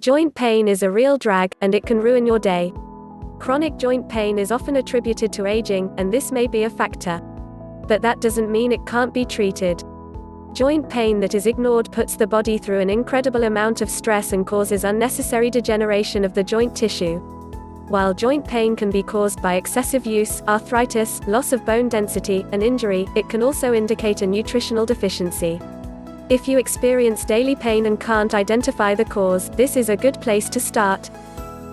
Joint pain is a real drag, and it can ruin your day. Chronic joint pain is often attributed to aging, and this may be a factor. But that doesn't mean it can't be treated. Joint pain that is ignored puts the body through an incredible amount of stress and causes unnecessary degeneration of the joint tissue. While joint pain can be caused by excessive use, arthritis, loss of bone density, and injury, it can also indicate a nutritional deficiency. If you experience daily pain and can't identify the cause, this is a good place to start.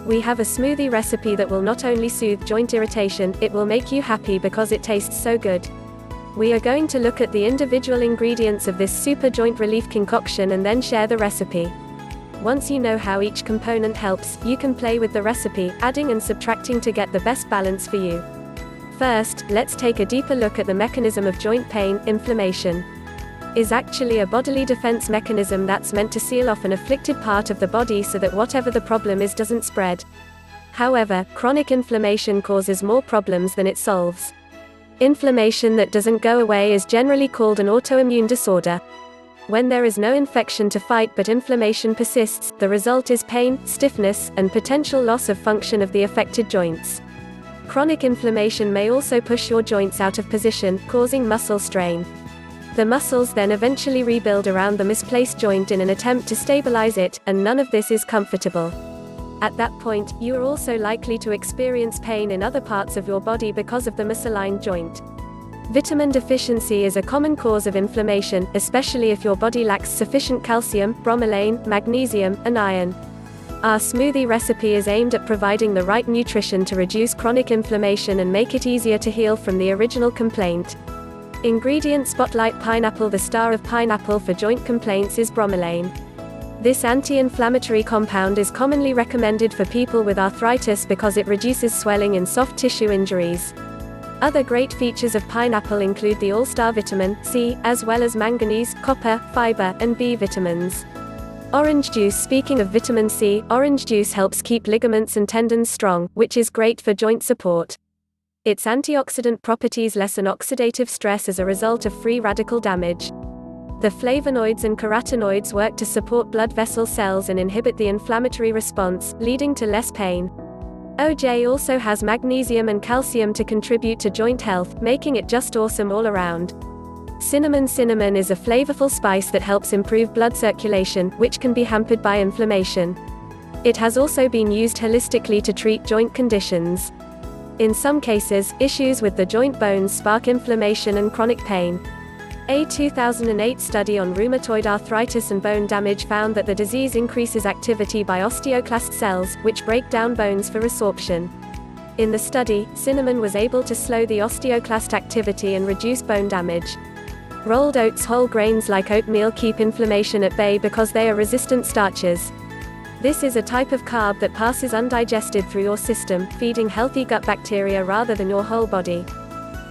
We have a smoothie recipe that will not only soothe joint irritation, it will make you happy because it tastes so good. We are going to look at the individual ingredients of this super joint relief concoction and then share the recipe. Once you know how each component helps, you can play with the recipe, adding and subtracting to get the best balance for you. First, let's take a deeper look at the mechanism of joint pain. Inflammation is actually a bodily defense mechanism that's meant to seal off an afflicted part of the body so that whatever the problem is doesn't spread. However, chronic inflammation causes more problems than it solves. Inflammation that doesn't go away is generally called an autoimmune disorder. When there is no infection to fight but inflammation persists, the result is pain, stiffness, and potential loss of function of the affected joints. Chronic inflammation may also push your joints out of position, causing muscle strain. The muscles then eventually rebuild around the misplaced joint in an attempt to stabilize it, and none of this is comfortable. At that point, you are also likely to experience pain in other parts of your body because of the misaligned joint. Vitamin deficiency is a common cause of inflammation, especially if your body lacks sufficient calcium, bromelain, magnesium, and iron. Our smoothie recipe is aimed at providing the right nutrition to reduce chronic inflammation and make it easier to heal from the original complaint. Ingredient Spotlight Pineapple. The star of pineapple for joint complaints is bromelain. This anti-inflammatory compound is commonly recommended for people with arthritis because it reduces swelling in soft tissue injuries. Other great features of pineapple include the all-star vitamin C, as well as manganese, copper, fiber, and B vitamins. Orange juice. Speaking of vitamin C, orange juice helps keep ligaments and tendons strong, which is great for joint support. Its antioxidant properties lessen oxidative stress as a result of free radical damage. The flavonoids and carotenoids work to support blood vessel cells and inhibit the inflammatory response, leading to less pain. OJ also has magnesium and calcium to contribute to joint health, making it just awesome all around. Cinnamon. Cinnamon is a flavorful spice that helps improve blood circulation, which can be hampered by inflammation. It has also been used holistically to treat joint conditions. In some cases, issues with the joint bones spark inflammation and chronic pain. A 2008 study on rheumatoid arthritis and bone damage found that the disease increases activity by osteoclast cells, which break down bones for resorption. In the study, cinnamon was able to slow the osteoclast activity and reduce bone damage. Rolled oats. Whole grains like oatmeal keep inflammation at bay because they are resistant starches. This is a type of carb that passes undigested through your system, feeding healthy gut bacteria rather than your whole body.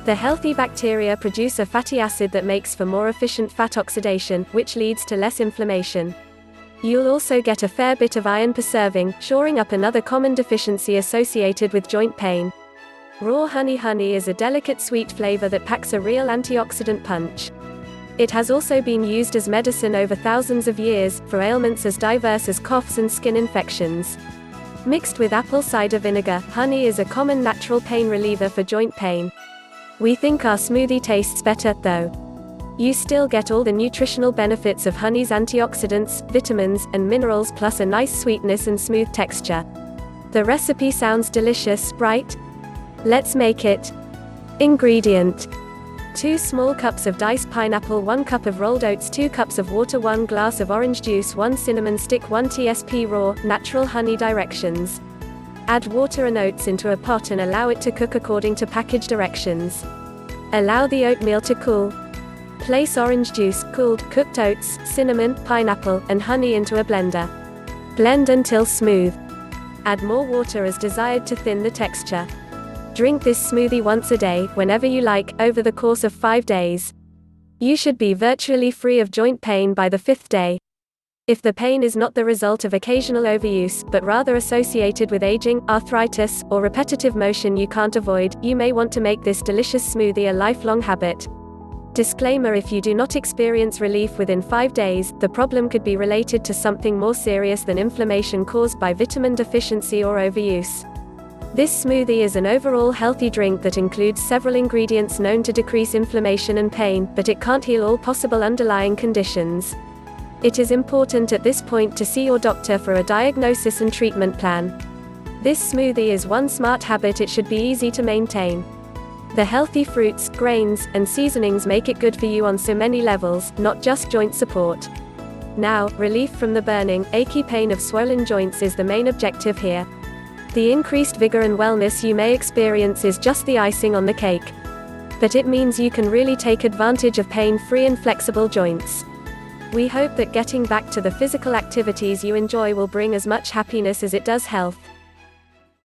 The healthy bacteria produce a fatty acid that makes for more efficient fat oxidation, which leads to less inflammation. You'll also get a fair bit of iron per serving, shoring up another common deficiency associated with joint pain. Raw honey. Honey is a delicate sweet flavor that packs a real antioxidant punch. It has also been used as medicine over thousands of years, for ailments as diverse as coughs and skin infections. Mixed with apple cider vinegar, honey is a common natural pain reliever for joint pain. We think our smoothie tastes better, though. You still get all the nutritional benefits of honey's antioxidants, vitamins, and minerals, plus a nice sweetness and smooth texture. The recipe sounds delicious, right? Let's make it. Ingredient: 2 small cups of diced pineapple, 1 cup of rolled oats, 2 cups of water, 1 glass of orange juice, 1 cinnamon stick, 1 tsp raw, natural honey. Directions: add water and oats into a pot and allow it to cook according to package directions. Allow the oatmeal to cool. Place orange juice, cooled, cooked oats, cinnamon, pineapple, and honey into a blender. Blend until smooth. Add more water as desired to thin the texture. Drink this smoothie once a day, whenever you like, over the course of 5 days. You should be virtually free of joint pain by the 5th day. If the pain is not the result of occasional overuse, but rather associated with aging, arthritis, or repetitive motion you can't avoid, you may want to make this delicious smoothie a lifelong habit. Disclaimer: if you do not experience relief within 5 days, the problem could be related to something more serious than inflammation caused by vitamin deficiency or overuse. This smoothie is an overall healthy drink that includes several ingredients known to decrease inflammation and pain, but it can't heal all possible underlying conditions. It is important at this point to see your doctor for a diagnosis and treatment plan. This smoothie is one smart habit it should be easy to maintain. The healthy fruits, grains, and seasonings make it good for you on so many levels, not just joint support. Now, relief from the burning, achy pain of swollen joints is the main objective here. The increased vigor and wellness you may experience is just the icing on the cake. But it means you can really take advantage of pain-free and flexible joints. We hope that getting back to the physical activities you enjoy will bring as much happiness as it does health.